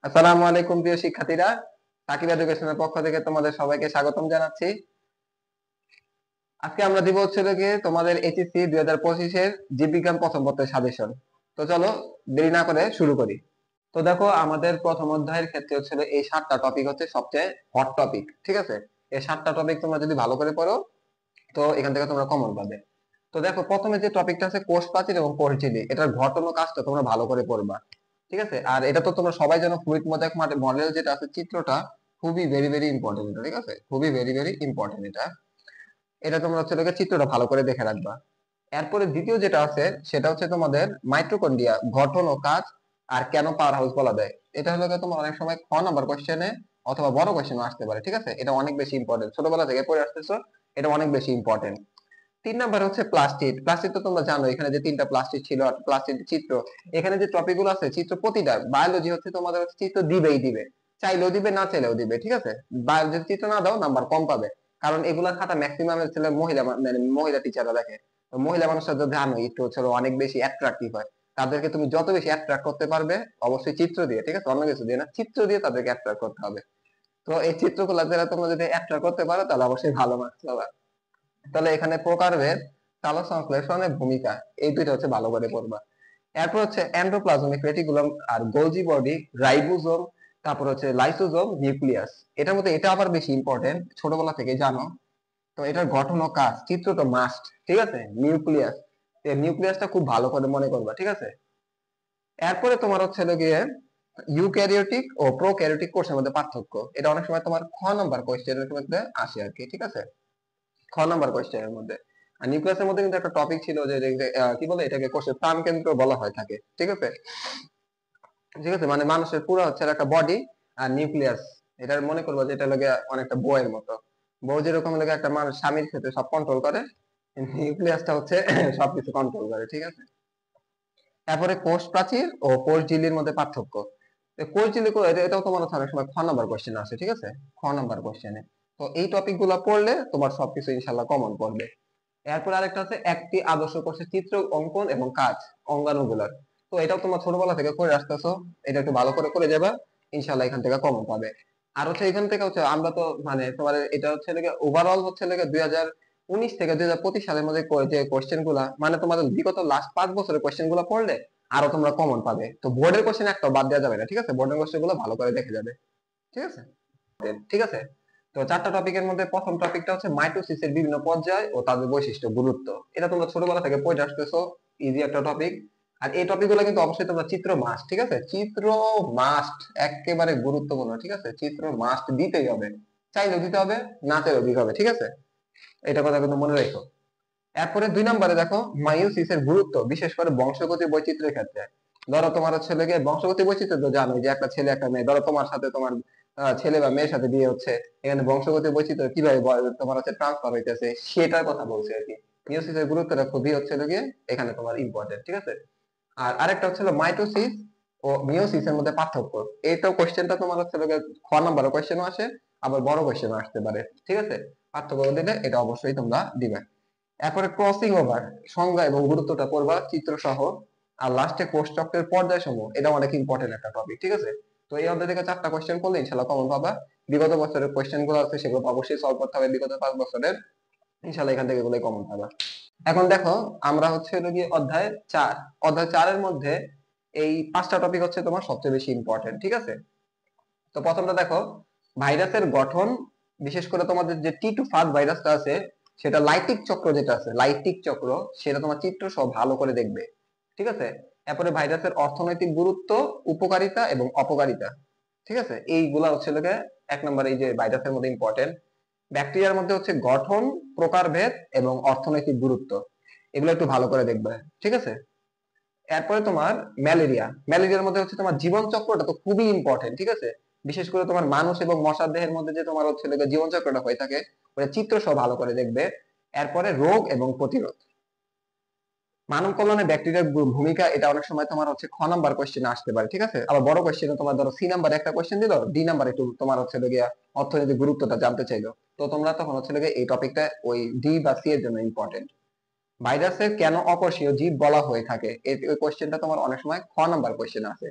আসসালামু আলাইকুম প্রিয় শিক্ষার্থীরা, সাকিব এডুকেশনের পক্ষ থেকে তোমাদের সবাইকে স্বাগতম জানাচ্ছি। আজকে আমরা দিব হচ্ছে গিয়ে তোমাদের এইচএসসি 2025 এর জীববিজ্ঞান প্রথম পত্রের সাজেশন। তো চলো দেরি না করে শুরু করি। তো দেখো, আমাদের প্রথম অধ্যায়ের ক্ষেত্রে হচ্ছে এই 7টা টপিক হচ্ছে সবচেয়ে হট টপিক, ঠিক আছে? এই 7টা টপিক তোমরা যদি ভালো করে পড়ো তো এখান থেকে তোমরা কমন পাবে। তো দেখো, প্রথমে যে টপিকটা আছে কোষ প্রাচীর এবং পরিচিতি, এটার ঘটন ও কাজটা তোমরা ভালো করে পড়বা, ঠিক আছে? আর এটা তো তোমরা সবাই জানো, ফ্লুইড মোজাইক মডেল যেটা আছে, চিত্রটা খুবই ভেরি ভেরি ইম্পর্টেন্ট, এটা ঠিক আছে? খুবই ভেরি ভেরি ইম্পর্টেন্ট এটা। এটা তোমরা হচ্ছে লোকে চিত্রটা ভালো করে দেখে রাখবা। এরপরে দ্বিতীয় যেটা আছে সেটা হচ্ছে তোমাদের মাইটোকন্ড্রিয়া, গঠন ও কাজ আর কেন পাওয়ার হাউস বলা যায়। এটা হলো গিয়ে তোমার অনেক সময় খ নাম্বার কোশ্চেনে অথবা বড় কোশ্চেনে আসতে পারে, ঠিক আছে? এটা অনেক বেশি ইম্পর্টেন্ট, ছোটবেলা থেকে পড়ে আসতেছো, এটা অনেক বেশি ইম্পর্টেন্ট। 3 নাম্বার হচ্ছে প্লাস্টিড। প্লাস্টিড তো তোমরা জানো, এখানে যে 3টা প্লাস্টিড ছিল আর প্লাস্টিড চিত্র, এখানে যে টপিক গুলো আছে চিত্র প্রতিটা, বায়োলজি হচ্ছে তোমাদের হচ্ছে চিত্র দিবেই দিবে, চাইলেও দিবে না চাইলেও দিবে, ঠিক আছে? বায়োলজি চিত্র না দাও নাম্বার কম পাবে, কারণ এগুলা খাতা ম্যাক্সিমাম ছেলে মহিলা, মানে মহিলা টিচাররা দেখে। তো মহিলা মানুষরা যদি জানো একটু হচ্ছে অনেক বেশি অ্যাট্রাকটিভ হয়, তাদেরকে তুমি যত বেশি অ্যাট্রাক্ট করতে পারবে, অবশ্যই চিত্র দিয়ে, ঠিক আছে? অন্য কিছু দিয়ে না, চিত্র দিয়ে তাদেরকে অ্যাট্রাক্ট করতে হবে। তো এই চিত্রগুলো যারা তোমরা যদি অ্যাট্রাক্ট করতে পারো তাহলে অবশ্যই ভালো মার্কস পাবা। তাহলে এখানে প্রকারভেদ, সালোক সংশ্লেষণের ভূমিকা, এই দুইটা হচ্ছে ভালো করে পড়বা। এরপর হচ্ছে এন্ডোপ্লাজমিক রেটিকুলাম আর গোলজি বডি, রাইবোজোম, তারপর হচ্ছে লাইসোজোম, নিউক্লিয়াস। এটার মধ্যে এটা আবার বেশি ইম্পর্টেন্ট, ছোটবেলা থেকে জানো। তো এটার গঠন ও কাজ, চিত্র তো মাস্ট, ঠিক আছে? নিউক্লিয়াস, এই নিউক্লিয়াসটা খুব ভালো করে মনে করবা, ঠিক আছে? এরপরে তোমার হচ্ছে গিয়ে ইউক্যারিওটিক ও প্রোক্যারিওটিক কোষের মধ্যে পার্থক্য। এটা অনেক সময় তোমার খ নাম্বার কোয়েশ্চেনের মধ্যে আসে আর কি, ঠিক আছে? খ নাম্বার কোয়েশ্চেনের মধ্যে। আর নিউক্লিয়াসের মধ্যে কিন্তু একটা টপিক ছিল যে কি বলে এটাকে, কোষের প্রাণকেন্দ্র বলা হয় থাকে, ঠিক আছে? ঠিক আছে, মানে মানুষের পুরো হচ্ছে একটা বডি আর নিউক্লিয়াস, এটার মনে করবো যে এটা লাগে অনেকটা বইয়ের মতো। বউ যেরকম লাগে একটা মানুষ স্বামীর ক্ষেত্রে সব কন্ট্রোল করে, নিউক্লিয়াসটা হচ্ছে সবকিছু কন্ট্রোল করে, ঠিক আছে? তারপরে কোষ প্রাচীর ও কোষ ঝিল্লির মধ্যে পার্থক্য। কোষ ঝিল্লি এটাও তোমার হচ্ছে অনেক সময় খ নাম্বার কোশ্চেন আসে, ঠিক আছে? খ নাম্বার কোশ্চেনে। তো এই টপিক গুলা পড়লে তোমার সবকিছু ইনশাল্লাহ কমন পড়বে। এরপর আরেকটা আছে একটি আদর্শ কোষের চিত্র অঙ্কন এবং কাজ, অঙ্গাণুগুলার। তো এটাও তোমার ছোটবেলা থেকে করে আসতেছো, এটা একটু ভালো করে করে যাবা, ইনশাল্লাহ এখান থেকে কমন পাবে। আর হচ্ছে এখান থেকে হচ্ছে আমরা তো মানে তোমার এটা হচ্ছে ওভারঅল হচ্ছে 2019 থেকে 2025 সালের মধ্যে যে কোশ্চেন গুলা, মানে তোমাদের বিগত লাস্ট 5 বছরের কোশ্চেন গুলা পড়লে আরো তোমরা কমন পাবে। তো বোর্ডের কোশ্চেন একটা বাদ দেওয়া যাবে না, ঠিক আছে? বোর্ডের কোশ্চেন গুলো ভালো করে দেখে যাবে, ঠিক আছে? ঠিক আছে। তো 4টা টপিকের মধ্যে প্রথম টপিকটা হচ্ছে মাইটোসিসের বিভিন্ন পর্যায় ও তাদের বৈশিষ্ট্য গুরুত্ব। এটা তোমরা ছোটবেলা থেকে পড়ে আসতেছো, ইজি একটা টপিক। আর এই টপিক গুলো কিন্তু অবশ্যই তোমরা চিত্র মাস্ট, ঠিক আছে? চিত্র মাস্ট, একেবারে গুরুত্বপূর্ণ, ঠিক আছে? চিত্র মাস্ট দিতেই হবে, চাইলেও দিতে হবে, না চাইলেও দিতে হবে, ঠিক আছে? এটা কথা কিন্তু মনে রেখো। এরপরে 2 নম্বরে দেখো মায়োসিসের গুরুত্ব, বিশেষ করে বংশগতি বৈচিত্র্যের ক্ষেত্রে। ধরো তোমার ছেলেকে বংশগতি বৈচিত্র্য তো জানো, যে একটা ছেলে একটা মেয়ে, ধরো তোমার সাথে তোমার ছেলে বা মেয়ের সাথে বিয়ে হচ্ছে, এখানে বংশগতি বৈচিত্র্য কিভাবে তোমার হচ্ছে ট্রান্সফার হইতেছে সেটার কথা বলছে আর কি। মিয়োসিসের গুরুত্বটা খুবই হচ্ছে গিয়ে এখানে তোমার ইম্পর্টেন্ট, ঠিক আছে? আর আরেকটা হচ্ছে মাইটোসিস ও মিয়োসিস এর মধ্যে পার্থক্য। এইটাও কোশ্চেনটা তোমার হচ্ছে খ নাম্বার কোশ্চেনও আসে, আবার বড় কোশ্চেনও আসতে পারে, ঠিক আছে? পার্থক্য দিলে এটা অবশ্যই তোমরা দিবে। এরপরে ক্রসিং ওভার, সংজ্ঞা এবং গুরুত্বটা পড়বা চিত্র সহ। আর লাস্টে কোষ চক্রের পর্যায় সমূহ, এটা অনেক ইম্পর্টেন্ট একটা টপিক, ঠিক আছে? তো এই অধ্যায় থেকে 4টা কোশ্চেন করলে ইনশাল্লাহ কমন পাবা। বিগত বছরের কোশ্চেন গুলো আছে সেগুলো অবশ্যই সলভ করতে হবে, বিগত 5 বছরের, ইনশাল্লাহ এখান থেকে এগুলোই কমন পাবা। এখন দেখো, আমরা হচ্ছে গিয়ে অধ্যায় 4, অধ্যায় 4-এর মধ্যে এই 5টা টপিক হচ্ছে তোমার সবচেয়ে বেশি ইম্পর্টেন্ট, ঠিক আছে? তো প্রথমটা দেখো, ভাইরাসের গঠন, বিশেষ করে তোমাদের যে টি2 ভাইরাসটা আছে, সেটা লাইটিক চক্র যেটা আছে, লাইটিক চক্র, সেটা তোমার চিত্র সব ভালো করে দেখবে, ঠিক আছে? এরপরে ভাইরাসের অর্থনৈতিক গুরুত্ব, উপকারিতা এবং অপকারিতা, ঠিক আছে? এইগুলা হচ্ছে 1 নম্বর, এই যে ভাইরাসের মধ্যে ইম্পর্টেন্ট। ব্যাকটেরিয়ার মধ্যে হচ্ছে গঠন, প্রকারভেদ এবং অর্থনৈতিক গুরুত্ব, এগুলো একটু ভালো করে দেখবে, ঠিক আছে? এরপরে তোমার ম্যালেরিয়া, ম্যালেরিয়ার মধ্যে হচ্ছে তোমার জীবন চক্রটা তো খুবই ইম্পর্টেন্ট, ঠিক আছে? বিশেষ করে তোমার মানুষ এবং মশার দেহের মধ্যে যে তোমার হচ্ছে জীবন চক্রটা হয়ে থাকে, ওটা চিত্র সহ ভালো করে দেখবে। এরপরে রোগ এবং প্রতিরোধ, মানব কল্যাণে ব্যাকটেরিয়ার ভূমিকা, এটা অনেক সময় তোমার হচ্ছে খ নাম্বার কোশ্চেন আসতে পারে, ঠিক আছে? আবার বড় কোশ্চেনে তোমার ধরো সি নাম্বার একটা কোশ্চেন দিল, ডি নাম্বার একটু তোমার হচ্ছে গিয়া অর্থনৈতিক গুরুত্বটা জানতে চাইলো, তো তোমরা তখন হচ্ছে এই টপিকটা ওই ডি বা সি এর জন্য ইম্পর্টেন্ট। ভাইরাসের কেন অকোষীয় জীব বলা হয়ে থাকে, এই কোশ্চেনটা তোমার অনেক সময় খ নাম্বার কোশ্চেন আছে।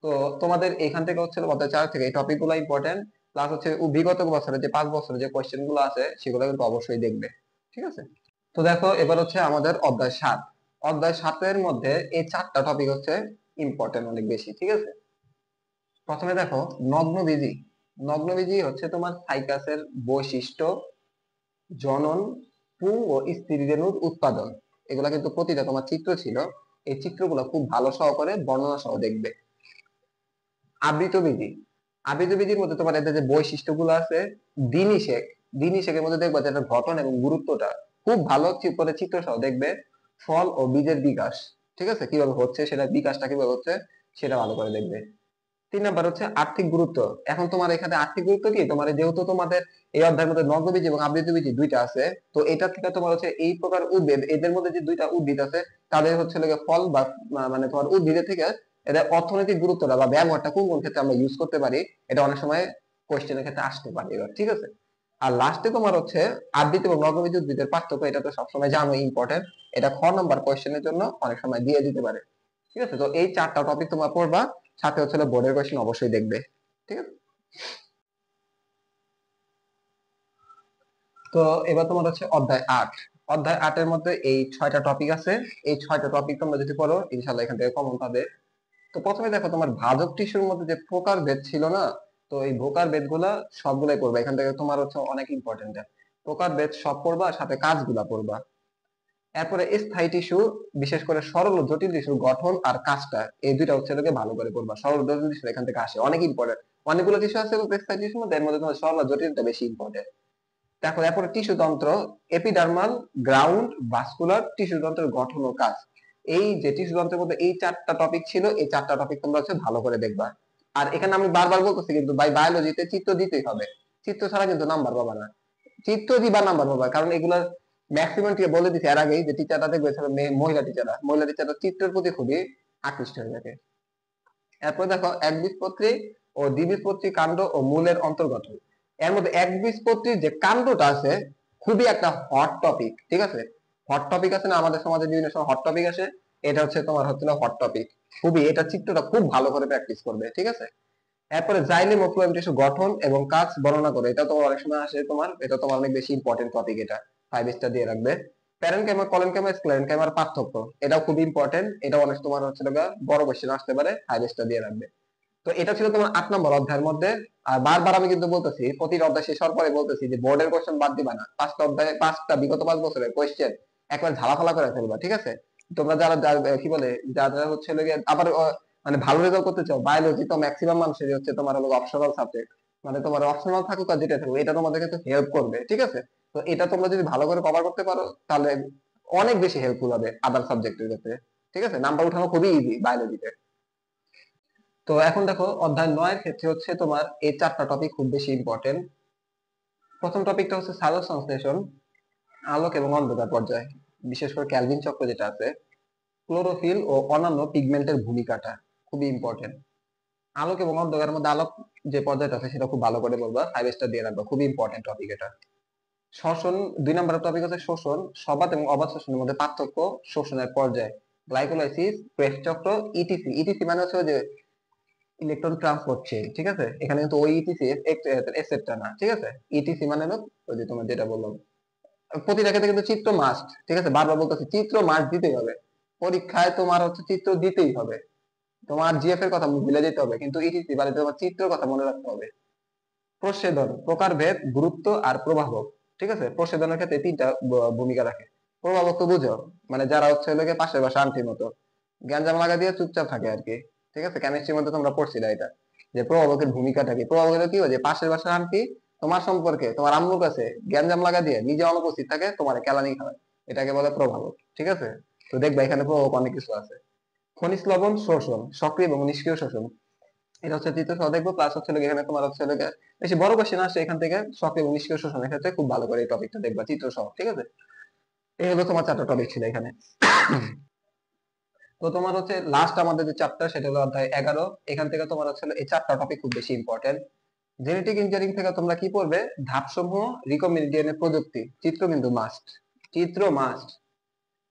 তো তোমাদের এখান থেকে হচ্ছে অধ্যায় 4 থেকে এই টপিক গুলো ইম্পর্টেন্ট, প্লাস হচ্ছে বিগত বছরে যে 5 বছরে যে কোয়েশ্চেন গুলো আছে সেগুলো কিন্তু অবশ্যই দেখবে, ঠিক আছে। তো দেখো এবার হচ্ছে আমাদের অধ্যায় 7। অধ্যায় 7 এর মধ্যে এই 4টা টপিক হচ্ছে ইম্পর্টেন্ট অনেক বেশি, ঠিক আছে। প্রথমে দেখো নগ্নবীজি। নগ্নবীজি হচ্ছে তোমার সাইকাসের বৈশিষ্ট্য, জনন, পুং ও স্ত্রী রেণুর উৎপাদন। এগুলা কিন্তু প্রতিটা তোমার চিত্র ছিল, এই চিত্রগুলো খুব ভালো সহকারে বর্ণনা সহ দেখবে। আবৃতবীজি। আবৃতবীজির মধ্যে তোমার এদের যে বৈশিষ্ট্যগুলো আছে, দিনিশেক, দিনিশেকের মধ্যে দেখবা যে এটার গঠন এবং গুরুত্বটা খুব ভালো করে চিত্র সহ দেখবে। ফল ও বীজের বিকাশ, ঠিক আছে, কিভাবে হচ্ছে সেটা, বিকাশটা কিভাবে হচ্ছে সেটা ভালো করে দেখবে। 3 নাম্বার হচ্ছে আর্থিক গুরুত্ব। এখন তোমার এখানে আর্থিক গুরুত্ব কি, তোমার যেহেতু তোমাদের এই অধ্যায়ের মধ্যে নগ্নবীজ এবং আবৃতবীজ দুইটা আছে, তো এটা থেকে তোমার হচ্ছে এই প্রকার উদ্ভিদ, এদের মধ্যে যে দুইটা উদ্ভিদ আছে তাদের হচ্ছে লাগে ফল বা মানে তোমার উদ্ভিদের থেকে এদের অর্থনৈতিক গুরুত্বটা বা ব্যবহারটা কোন কোন ক্ষেত্রে আমরা ইউজ করতে পারি, এটা অনেক সময় কোশ্চেনের ক্ষেত্রে আসতে পারে এবার, ঠিক আছে। আর লাস্টে তোমার হচ্ছে আবৃত এবং নগ্নবীজ উদ্ভিদের পার্থক্য, এটা তো সবসময় জানো ইম্পর্টেন্ট, এটা খ নাম্বার কোশ্চেনের জন্য অনেক সময় দিয়ে দিতে পারে, ঠিক আছে। তো এই 4টা টপিক তোমার পড়বা, সাথে হচ্ছে বোর্ডের কোশ্চেন অবশ্যই দেখবে, ঠিক আছে। তো এবার তোমার হচ্ছে অধ্যায় 8। অধ্যায় 8 এর মধ্যে এই 6টা টপিক আছে। এই 6টা টপিক তোমরা যদি পড়ো ইনশাআল্লাহ এখান থেকে কমন পাবে। তো প্রথমে দেখো তোমার ভাজক টিস্যুর মধ্যে যে প্রকার ভেদ ছিল না, তো এই প্রকার ভেদ গুলা সবগুলাই পড়বা, এখান থেকে তোমার হচ্ছে অনেক ইম্পর্টেন্ট। প্রকার ভেদ সব পড়বা, সাথে কাজগুলা পড়বা। এরপরে স্থায়ী টিস্যু, বিশেষ করে সরল ও জটিল টিস্যুর গঠন আর কাজটা, এই দুইটা হচ্ছে লোকে ভালো করে পড়বা। সরল ও জটিল টিস্যু এখান থেকে আসে, অনেক ইম্পর্টেন্ট। অনেকগুলো টিস্যু আছে স্থায়ী টিস্যুর মধ্যে, এর মধ্যে তোমার সরল আর জটিলটা বেশি ইম্পর্টেন্ট। দেখো এরপরে টিস্যু তন্ত্র, এপিডার্মাল, গ্রাউন্ড, ভাস্কুলার, টিস্যু তন্ত্রের গঠন ও কাজ। এই যে টিস্যু তন্ত্রের মধ্যে এই 4টা টপিক ছিল, এই 4টা টপিক তোমরা হচ্ছে ভালো করে দেখবা। আর এখানে আমি বারবার বলতেছি কিন্তু ভাই বায়োলজিতে চিত্র দিতেই হবে, চিত্র ছাড়া কিন্তু নাম্বার পাবা না। চিত্র দিবা নাম্বার পাবা, কারণ এগুলা ম্যাক্সিমাম টিকে বলে দিচ্ছে এর আগেই যে টিচাররা দেখবে মহিলা টিচাররা, মহিলা টিচাররা চিত্রের প্রতি খুবই আকৃষ্ট হয়ে থাকে। এরপর দেখো একবীজপত্রী ও দ্বিবীজপত্রী কাণ্ড ও মূলের অন্তর্গত। এর মধ্যে একবীজপত্রীর যে কাণ্ডটা আছে খুবই একটা হট টপিক, ঠিক আছে। হট টপিক আছে না আমাদের সমাজে, বিভিন্ন সময় হট টপিক আসে, এটা হচ্ছে তোমার হচ্ছে হট টপিক, খুবই এটা চিত্রটা খুব ভালো করে প্র্যাকটিস করবে, ঠিক আছে। এরপরে জাইলেম ও ফ্লোয়েম টিস্যু গঠন এবং কাজ বর্ণনা করে, এটা তোমার অনেক সময় আসে, তোমার এটা তোমার অনেক বেশি ইম্পর্টেন্ট টপিক, এটা 5 স্টার দিয়ে রাখবে। প্যারেনকাইমা, কলেনকাইমা, স্ক্লেরেনকাইমার পার্থক্য, এটাও খুব ইম্পর্টেন্ট, এটা অনেক তোমার হচ্ছে বড় কোশ্চেন আসতে পারে, 5 স্টার দিয়ে রাখবে। তো এটা ছিল তোমার 8 নম্বর অধ্যায়ের মধ্যে। আর বারবার আমি কিন্তু বলতেছি, প্রতিটা অধ্যায় শেষ হওয়ার পরে বলতেছি যে বোর্ডের কোশ্চেন বাদ দিবা না, 5টা অধ্যায়ে 5টা বিগত 5 বছরের কোশ্চেন একবার ঝালাফালা করে ফেলবা, ঠিক আছে। তোমরা যারা কি বলে, যারা হচ্ছে আবার মানে ভালো রেজাল্ট করতে চাও, বায়োলজি তো ম্যাক্সিমাম মানুষের হচ্ছে তোমার হলো অপশনাল সাবজেক্ট, মানে তোমার অপশনাল থাকুক আর যেটা থাকুক এটা তোমাদের কিন্তু হেল্প করবে, ঠিক আছে। তো এটা তোমরা যদি ভালো করে কভার করতে পারো তাহলে অনেক বেশি হেল্পফুল হবে আদার সাবজেক্টের ক্ষেত্রে, ঠিক আছে। নাম্বার উঠানো খুবই ইজি বায়োলজিতে। তো এখন দেখো অধ্যায় 9 এর ক্ষেত্রে হচ্ছে তোমার এই 4টা টপিক খুব বেশি ইম্পর্টেন্ট। প্রথম টপিকটা হচ্ছে সালোক সংশ্লেষণ, আলোক এবং অন্ধকার পর্যায়, বিশেষ করে ক্যালভিন চক্র যেটা আছে, ক্লোরোফিল ও অন্যান্য পিগমেন্টের ভূমিকাটা খুবই ইম্পর্টেন্ট। আলোক এবং অন্ধকারের মধ্যে আলোক যে পর্যায়টা আছে সেটা খুব ভালো করে বলবা, 5 স্টার দিয়ে রাখবা, খুবই ইম্পর্টেন্ট টপিক এটা। শ্বসন, 2 নম্বরের টপিক হচ্ছে শোষণ, সবাত এবং অবাত শোষণের মধ্যে পার্থক্য, শোষণের পর্যায়, গ্লাইকোলাইসিস, ক্রেবস চক্র, ইটিসি। ইটিসি মানে হচ্ছে যে ইলেকট্রন ট্রান্সপোর্ট চেইন, ঠিক আছে। এখানে কিন্তু ওই ইটিসি এক্সেপ্টটা না, ঠিক আছে। ইটিসি মানে হলো ওই যে তোমার যেটা বললাম, প্রতিটা ক্ষেত্রে কিন্তু চিত্র মাস্ট, ঠিক আছে, বারবার বলতেছি চিত্র মাস্ট দিতেই হবে। পরীক্ষায় তোমার হচ্ছে চিত্র দিতেই হবে, তোমার জিএফ এর কথা ভুলে যেতে হবে কিন্তু ইটিসি মানে তোমার চিত্রের কথা মনে রাখতে হবে। প্রচ্ছেদন, প্রকারভেদ, গুরুত্ব আর প্রভাবক, ঠিক আছে। প্রচ্ছেদনের ক্ষেত্রে 3টা ভূমিকা রাখে। প্রভাবক তো বুঝো, মানে যারা হচ্ছে লোকে পাশের বাসা আন্টির মতো গ্যাঞ্জাম লাগা দিয়ে চুপচাপ থাকে আর কি, ঠিক আছে। কেমিস্ট্রির মধ্যে তোমরা পড়ছিলে এটা, যে প্রভাবকের ভূমিকাটা কি। প্রভাবকের কি হয়, যে পাশের বাসার আন্টি তোমার সম্পর্কে তোমার আম্মুর কাছে গ্যাঞ্জাম লাগা দিয়ে নিজে অনুপস্থিত থাকে, তোমার কেলানি খাওয়ায়, এটাকে বলে প্রভাবক, ঠিক আছে। তো দেখবা এখানে প্রভাবক অনেক কিছু আছে। খনিজ লবণ শোষণ, সক্রিয় এবং নিষ্ক্রিয় শোষণ, এটা হচ্ছে তৃতীয় সহ দেখবো। প্লাস হচ্ছে এখানে তোমার হচ্ছে বেশি বড় কোশ্চেন আসছে এখান থেকে, সক্রিয় এবং নিষ্ক্রিয় শোষণের ক্ষেত্রে খুব ভালো করে এই টপিকটা দেখবা চিত্র সহ, ঠিক আছে। এই হলো তোমার 4টা টপিক ছিল এখানে। তো তোমার হচ্ছে লাস্ট আমাদের যে চ্যাপ্টার সেটা হলো অধ্যায় 11। এখান থেকে তোমার হচ্ছে এই 4টা টপিক খুব বেশি ইম্পর্টেন্ট। জেনেটিক ইঞ্জিনিয়ারিং থেকে তোমরা কি পড়বে, ধাপসমূহ, রিকম্বিনেন্ট প্রযুক্তি, চিত্র কিন্তু মাস্ট, চিত্র মাস্ট।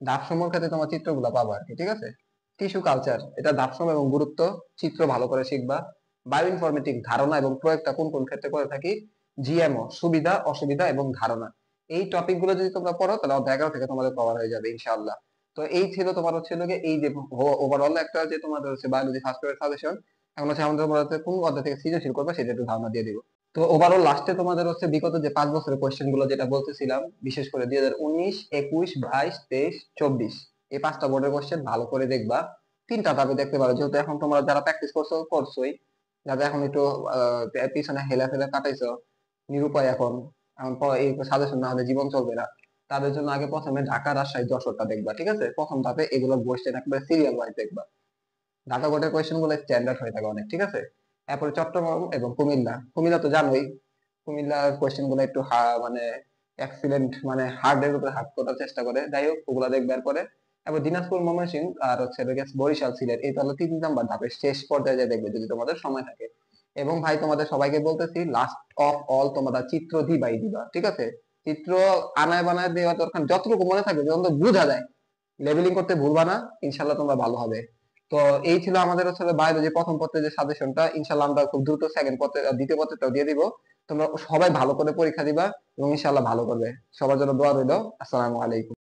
ধাপসমূহের ক্ষেত্রে তোমার চিত্রগুলো পাবো আর কি, ঠিক আছে। টিস্যু কালচার, এটা ধাপসম এবং গুরুত্ব, চিত্র ভালো করে শিখবা। বায়ো ইনফরমেটিক, ধারণা এবং প্রয়োগটা কোন কোন ক্ষেত্রে করে থাকি। জিএমও, সুবিধা অসুবিধা এবং ধারণা। এই টপিক গুলো যদি তোমরা পড়ো তাহলে অধ্যায় 11 থেকে তোমাদের কভার হয়ে যাবে ইনশাআল্লাহ। তো এই ছিল তোমার হচ্ছে গিয়ে এই যে ওভারঅল একটা যে তোমাদের হচ্ছে বায়োলজি ফার্স্ট ইয়ার সাজেশন। এখন হচ্ছে আমাদের তোমাদের হচ্ছে কোন অধ্যায় থেকে সৃজনশীল করবে সেটা একটু ধারণা দিয়ে দিব। তো ওভারঅল লাস্টে তোমাদের হচ্ছে বিগত যে 5 বছরের কোয়েশ্চেন গুলো যেটা বলতেছিলাম, বিশেষ করে 2019, 21, 22, 23, 24, এই 5টা বোর্ডের কোয়েশ্চেন ভালো করে দেখবা। 3টা ধাপে দেখতে পারো, যেহেতু এখন তোমরা যারা প্র্যাকটিস করছোই, যারা এখন একটু পিছনে হেলা ফেলা কাটাইছো নিরুপায় এখন, এখন এই সাজেশন না হলে জীবন চলবে না, তাদের জন্য আগে প্রথমে ঢাকা, রাজশাহী, যশোরটা দেখবা, ঠিক আছে? প্রথম ধাপে এগুলো কোয়েশ্চেন একবার সিরিয়াল ওয়াইজ দেখবা। ঢাকা বোর্ডের কোয়েশ্চেন গুলো স্ট্যান্ডার্ড হয়ে থাকে অনেক, ঠিক আছে? এরপরে চট্টগ্রাম এবং কুমিল্লা। কুমিল্লা তো জানোই, কুমিল্লার কোয়েশ্চেন গুলো একটু মানে এক্সিলেন্ট, মানে হার্ড এর উপরে হার্ড করার চেষ্টা করে, যাই হোক ওগুলা দেখবে। এরপরে এবার দিনাজপুর, ময়মনসিংহ আর হচ্ছে বরিশাল, সিলেট, এই তাহলে 3 নাম্বার ধাপের শেষ পর্যায়ে যায় দেখবে যদি তোমাদের সময় থাকে। এবং ভাই তোমাদের সবাইকে বলতেছি, লাস্ট অফ অল তোমরা চিত্র দিবাই দিবা, ঠিক আছে? চিত্র আনায় বানায় দেওয়া দরকার, যতটুকু মনে থাকবে যখন বোঝা যায়, লেবেলিং করতে ভুলবা না, ইনশাল্লাহ তোমরা ভালো হবে। তো এই ছিল আমাদের আসলে বায়োলজি প্রথম পত্রের যে সাজেশনটা। ইনশাল্লাহ আমরা খুব দ্রুত সেকেন্ড পত্রে, দ্বিতীয় পত্রটাও দিয়ে দিব। তোমরা সবাই ভালো করে পরীক্ষা দিবা এবং ইনশাল্লাহ ভালো করবে। সবার জন্য দোয়া রইলো। আসসালামু আলাইকুম।